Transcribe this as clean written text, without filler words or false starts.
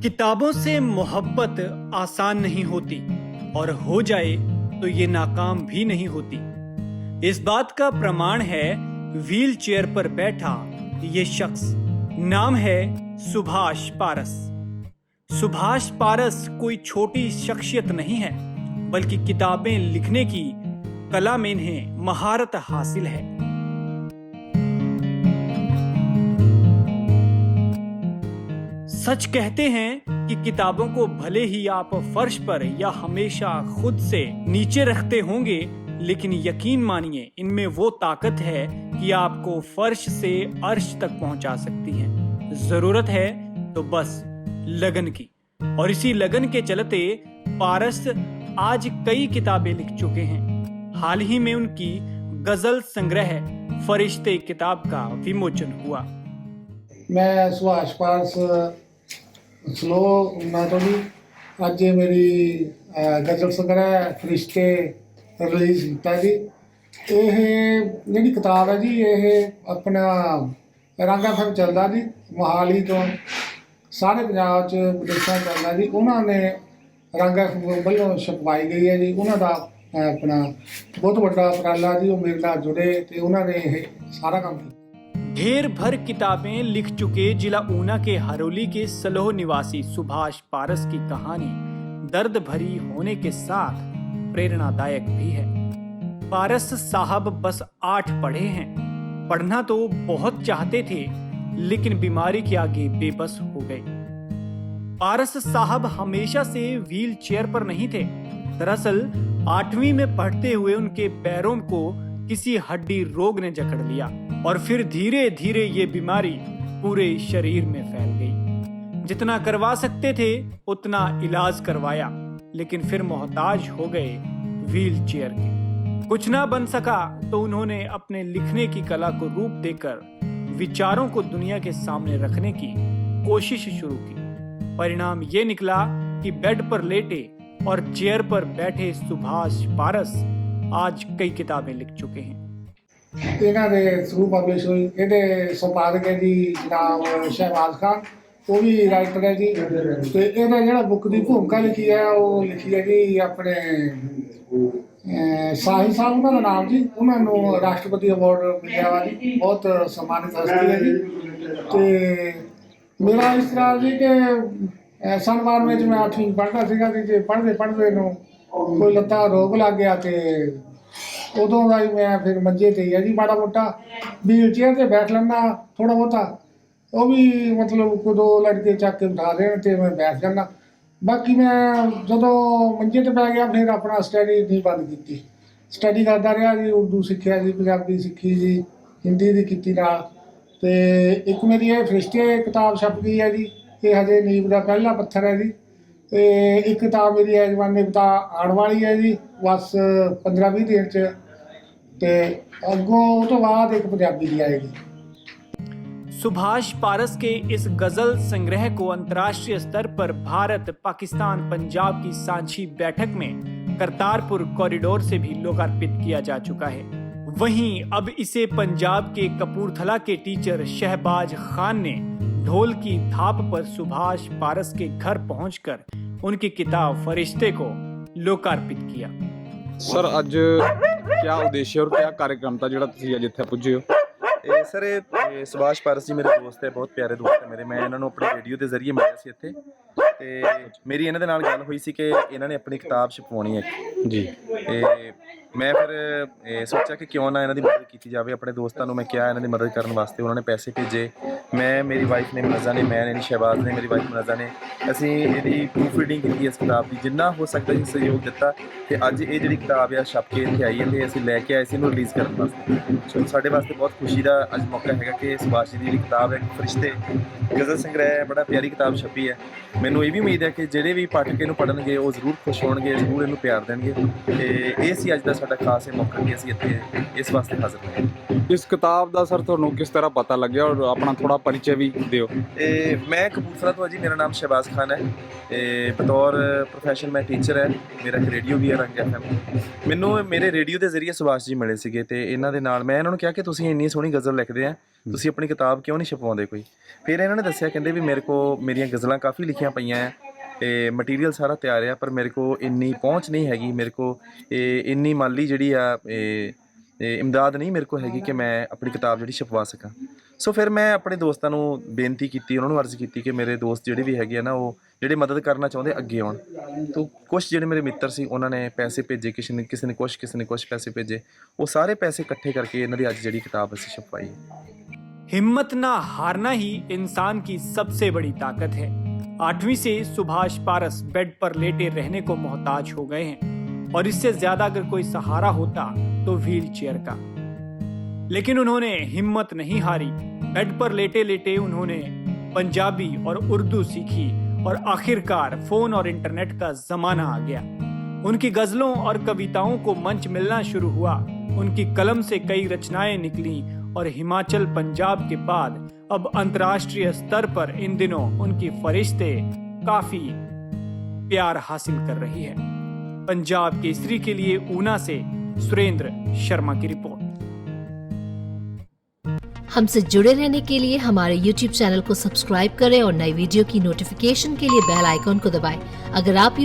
किताबों से मोहब्बत आसान नहीं होती और हो जाए तो ये नाकाम भी नहीं होती। इस बात का प्रमाण है व्हील चेयर पर बैठा ये शख्स। नाम है सुभाष पारस। सुभाष पारस कोई छोटी शख्सियत नहीं है, बल्कि किताबें लिखने की कला में इन्हें महारत हासिल है। सच कहते हैं कि किताबों को भले ही आप फर्श पर या हमेशा खुद से नीचे रखते होंगे, लेकिन यकीन मानिए इनमें वो ताकत है कि आपको फर्श से अर्श तक पहुंचा सकती हैं। जरूरत है तो बस लगन की। और इसी लगन के चलते पारस आज कई किताबें लिख चुके हैं। हाल ही में उनकी गजल संग्रह फरिश्ते किताब का विमोचन हुआ। मैं सुभाष पारस स्लो ना तो जी अज मेरी गजल संग्रह फरिश्ते रिलीज़ किया जी। ये जी किताब है जी, ये अपना रंग एफएम चलता जी मोहाली तो सारे पंजाब च विदेशों चलता जी। उन्होंने रंग एफएम वालों छपवाई गई है जी। उन्होंने अपना बहुत बड़ा उपराला जी, वो मेरे नाल जुड़े तो उन्होंने सारा काम किया। ढेर भर किताबें लिख चुके जिला ऊना के हरोली के सलोह निवासी सुभाष पारस की कहानी दर्द भरी होने के साथ प्रेरणादायक भी है। पारस साहब बस 8 पढ़े हैं। पढ़ना तो बहुत चाहते थे, लेकिन बीमारी के आगे बेबस हो गए। पारस साहब हमेशा से व्हील चेयर पर नहीं थे। दरअसल 8वीं में पढ़ते हुए उनके पैरों को किसी हड्डी रोग ने जकड़ लिया और फिर धीरे धीरे ये बीमारी पूरे शरीर में फैल गई। जितना करवा सकते थे उतना इलाज करवाया, लेकिन फिर मोहताज हो गए व्हील चेयर के। कुछ ना बन सका तो उन्होंने अपने लिखने की कला को रूप देकर विचारों को दुनिया के सामने रखने की कोशिश शुरू की। परिणाम ये निकला कि बेड पर लेटे और चेयर पर बैठे सुभाष पारस आज कई किताबें लिख चुके हैं। इन्हों के थ्रू पब्लिश हुई। ये संपादक है जी नाम शहबाज खान, वो भी राइटर है जी। तो इन्हें जो बुक की भूमिका लिखी है वो लिखी है जी अपने साहिल साहब उन्होंने नाम जी। उन्होंने राष्ट्रपति अवार्ड मिले वा जी, बहुत सम्मानित हस्ती है जी। तो मेरा इस तरह जी कि सन 12 में मैं 8वीं पढ़ता सीगा जी। पढ़ते पढ़ते कोई लत्ता रोग लग गया तो उदों का ही मैं फिर मंजे ते ही है जी। माड़ा मोटा व्हील चेयर से बैठ लेना थोड़ा बहुता, वो भी मतलब को 2 लड़के चक के बिठा देन तो मैं बैठ जाना। बाकी मैं जो मंजे ते पै गया फिर अपना स्टडी नहीं बंद की। स्टडी करता रहा जी, उर्दू सीखिया जी, पंजाबी सीखी जी, हिंदी की की नाल। तो एक मेरी ये फरिश्ते किताब छप गई है जी। ये हजे नींव का पहला पत्थर है जी। एक किताब मेरी है जमाने पता आने वाली है जी, बस 15-20 दिन च। अगों तो बाद एक पंजाबी की आएगी। सुभाष पारस के इस गजल संग्रह को अंतर्राष्ट्रीय स्तर पर भारत पाकिस्तान पंजाब की सांझी बैठक में करतारपुर कॉरिडोर से भी लोकार्पित किया जा चुका है। वहीं अब इसे पंजाब के कपूरथला के टीचर शहबाज खान ने ढोल की थाप पर सुभाष पारस के घर पहुंचकर उनकी किताब फरिश्ते को लोकार्पित किया। सर अज क्या उद्देश्य और क्या कार्यक्रम था जो तुसीं अज इत्थे पुजे हो? सर सुभाष पारस जी मेरे दोस्त है, बहुत प्यारे दोस्त है मेरे। मैं इन्हों अपने रेडियो के जरिए मिला सी इत्थे ते मेरी इन्हां दे नाल गल हुई सी कि इन्हां ने अपनी किताब छपवाउणी है जी। मैं फिर सोचा कि क्यों ना इन्हां दी मदद की जाए। अपने दोस्तों को मैं क्या इन्हां दी मदद करने वास्ते उन्होंने पैसे भेजे। मैं मेरी वाइफ ने मनजा ने, मैं शहबाज ने, मेरी वाइफ मनजा ने असीं इहदी प्रूफ रीडिंग की इस किताब की। जिन्ना हो सकता जी सहयोग दिता ते अज ये जिहड़ी किताब है छप के इत्थे आई है ते असीं लैके आए सी इहनूं रिलीज़ करने वास्ते। सो साडे वास्ते बहुत खुशी दा अज मौका है कि सुभाष जी की जिहड़ी किताब है फरिश्ते गजल संग्रह है, बड़ा प्यारी किताब छपी है। मैनूं ये भी उम्मीद है कि जिहड़े भी पाठक इहनूं पढ़नगे वो जरूर खुश होणगे, जरूर इहनूं प्यार देणगे। ते इह सी अज दा ਸਾਡਾ ਖਾਸ ਇਹ ਮੌਕਾ ਕਿ ਅਸੀਂ ਇੱਥੇ ਇਸ ਵਾਸਤੇ ਹਾਜ਼ਰ ਹੋਏ ਹਾਂ। ਇਸ ਕਿਤਾਬ ਦਾ ਸਰ ਤੁਹਾਨੂੰ ਕਿਸ ਤਰ੍ਹਾਂ ਪਤਾ ਲੱਗਿਆ ਔਰ ਆਪਣਾ ਥੋੜਾ ਪਰਿਚੈ ਵੀ ਦਿਓ। ਤੇ ਮੈਂ ਕਪੂਰਥਲਾ ਤੋਂ ਹਾਂ ਜੀ, ਮੇਰਾ ਨਾਮ ਸ਼ਹਿਬਾਜ਼ ਖਾਨ ਹੈ ਤੇ ਬਤੌਰ ਪ੍ਰੋਫੈਸ਼ਨ ਮੈਂ ਟੀਚਰ ਹੈ। ਮੇਰਾ ਇੱਕ ਰੇਡੀਓ ਵੀ ਹੈ ਰੰਗ FM। ਮੈਨੂੰ ਮੇਰੇ ਰੇਡੀਓ ਦੇ ਜ਼ਰੀਏ ਸੁਭਾਸ਼ ਜੀ ਮਿਲੇ ਸੀਗੇ ਤੇ ਇਹਨਾਂ ਦੇ ਨਾਲ ਮੈਂ ਇਹਨਾਂ ਨੂੰ ਕਿਹਾ ਕਿ ਤੁਸੀਂ ਇੰਨੀ ਸੋਹਣੀ ਗਜ਼ਲ ਲਿਖਦੇ ਆ, ਤੁਸੀਂ ਆਪਣੀ ਕਿਤਾਬ ਕਿਉਂ ਨਹੀਂ ਛਪਵਾਉਂਦੇ ਕੋਈ। ਫਿਰ ਇਹਨਾਂ ਨੇ ਦੱਸਿਆ, ਕਹਿੰਦੇ ਵੀ ਮੇਰੇ ਕੋਲ ਮੇਰੀਆਂ ਗਜ਼ਲਾਂ ਕਾਫੀ ਲਿਖੀਆਂ ਪਈਆਂ ਹੈ ਤੇ ਮਟੀਰੀਅਲ ਸਾਰਾ ਤਿਆਰ ਆ, ਪਰ ਮੇਰੇ ਕੋਲ ਇੰਨੀ ਪਹੁੰਚ ਨਹੀਂ ਹੈਗੀ, ਮੇਰੇ ਕੋਲ ਇੰਨੀ ਮਾਲੀ ਜਿਹੜੀ ਆ ਇਮਦਾਦ ਨਹੀਂ ਮੇਰੇ ਕੋਲ ਹੈਗੀ ਕਿ ਮੈਂ ਆਪਣੀ ਕਿਤਾਬ ਜਿਹੜੀ ਛਪਵਾ ਸਕਾਂ। ਸੋ ਫਿਰ ਮੈਂ ਆਪਣੇ ਦੋਸਤਾਂ ਨੂੰ ਬੇਨਤੀ ਕੀਤੀ, ਉਹਨਾਂ ਨੂੰ ਅਰਜ਼ ਕੀਤੀ ਕਿ ਮੇਰੇ ਦੋਸਤ ਜਿਹੜੇ ਵੀ ਹੈਗੇ ਆ ਨਾ, ਉਹ ਜਿਹੜੇ ਮਦਦ ਕਰਨਾ ਚਾਹੁੰਦੇ ਅੱਗੇ ਆਉਣ। ਤੋ ਕੁਛ ਜਿਹੜੇ ਮੇਰੇ ਮਿੱਤਰ ਸੀ ਉਹਨਾਂ ਨੇ ਪੈਸੇ ਭੇਜੇ, ਕਿਸੇ ਨੇ ਕੁਛ ਪੈਸੇ ਭੇਜੇ। ਉਹ ਸਾਰੇ ਪੈਸੇ ਇਕੱਠੇ ਕਰਕੇ ਇਹਨਾਂ ਦੀ ਅੱਜ ਜਿਹੜੀ ਕਿਤਾਬ ਅਸੀਂ ਛਪਵਾਈ। हिम्मत ना हारना ही इंसान की सबसे बड़ी ताकत है। 8वीं से सुभाष पारस बेड पर लेटे रहने को मोहताज हो गए हैं और इससे ज्यादा अगर कोई सहारा होता तो व्हील चेयर का। लेकिन उन्होंने हिम्मत नहीं हारी। बेड पर लेटे लेटे उन्होंने पंजाबी और उर्दू सीखी और आखिरकार फोन और इंटरनेट का जमाना आ गया। उनकी गजलों और कविताओं को मंच मिलना शुरू हुआ। उनकी कलम से कई रचनाएं निकली और हिमाचल पंजाब के बाद अब अंतर्राष्ट्रीय स्तर पर इन दिनों उनकी फरिश्ते काफी प्यार हासिल कर रही है। पंजाब केसरी के लिए ऊना से सुरेंद्र शर्मा की रिपोर्ट। हमसे जुड़े रहने के लिए हमारे YouTube चैनल को सब्सक्राइब करें और नई वीडियो की नोटिफिकेशन के लिए बेल आइकॉन को दबाएं। अगर आप ये